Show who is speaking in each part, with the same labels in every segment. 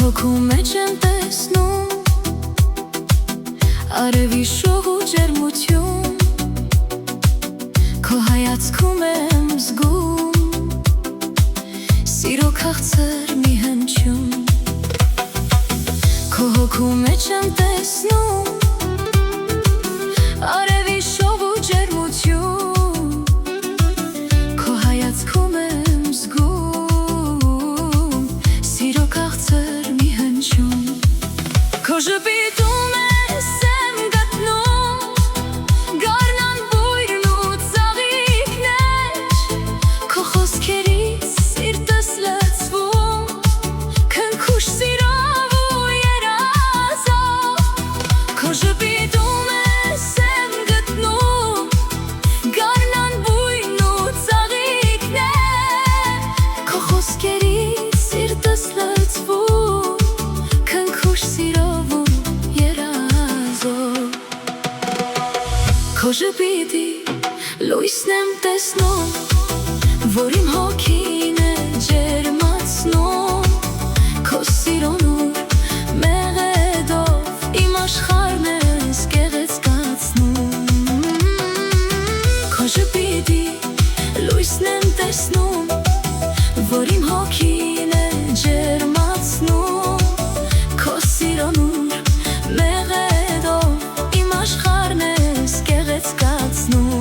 Speaker 1: հոգու մեջ եմ տեսնում արևի շող ու ջերմություն, քո հայացքում եմ զգում սիրո քաղցր մի հնչյուն, քո հոգու մեջ եմ տեսնում արևի շող ու ջերմություն, քո հայացքում եմ զգում սիրո քաղցր մի հնչյուն, քո ժպիտում ես եմ գտնում գարնան բույրն ու ծաղիկներ, քո խոսքերից սիրտս լցվում քնքուշ սիրով ու երազով, քո ժպիտում ես եմ գտնում գարնան բույրն ու ծաղիկներ, քո խոսքերից սիրտս լցվում քնքուշ սիրով ու երազով, քո ժպիտի լույսն եմ տեսնում, որ իմ հոգին է ջերմացնում, քո սիրոնուր մեղեդով իմ աշխարհն ես գեղեցկացնում, քո ժպիտի լույսն եմ տեսնում, որ իմ հոգին է ջերմացնում, քո սիրոնուր մեղեդով իմ աշխարհն ես գեղեցկացնում,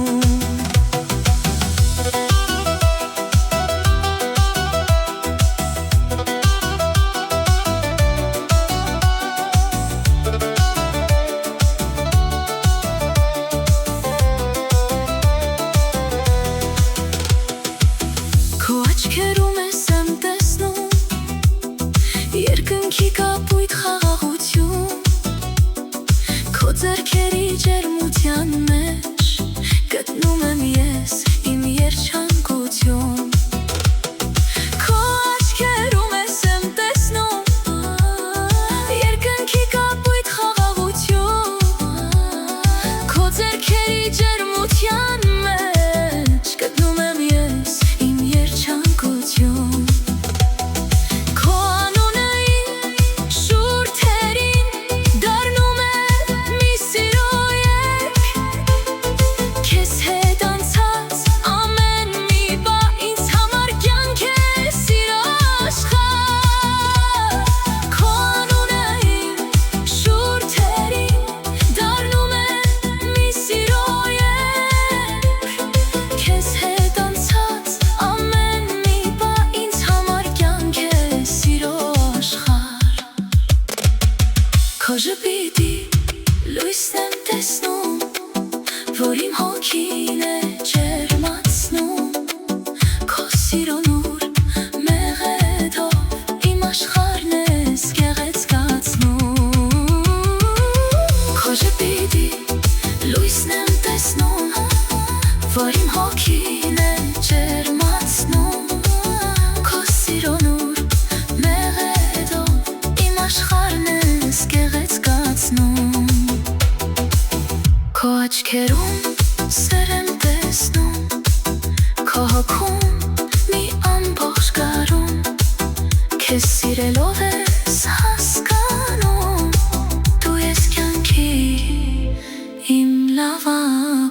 Speaker 1: քո աչքերում ես եմ տեսնում երկնքի կապույտ խաղաղություն, քո ձեռքերի ջերմության մեջ գտնում եմ ես իմ երջանկություն, քո աչքերում ես եմ տեսնում երկնքի կապույտ խաղաղություն, քո ձեռքերի ջերմության մեջ գտնում եմ ես իմ երջանկություն, քո անունը իմ շուրթերին դառնում է մի սիրո երգ, քեզ հետ անցած ամեն մի բա ինձ համար կյանք է սիրո աշխարհ, քո անունը իմ շուրթերին դառնում է մի սիրո երգ, քեզ հետ անցած ամեն մի բա ինձ համար կյանք է սիրո աշխարհ, քո ժպիտի լույսն եմ տեսնում, որ իմ հոգին է ջերմացնում, քո սիրոնուր մեղեդով իմ աշխարհն ես գեղեցկացնում, քո ժպիտի լույսն եմ տեսնում, որ իմ հոգին է ջերմացնում, քո սիրոնուր մեղեդով իմ աշխարհն ես գեղեցկացնում, քո աչքերում սեր եմ տեսնում, քո հոգում մի ամբողջ գարուն, քեզ սիրելով ես հասկանում, դու ես կյանքի իմ լավան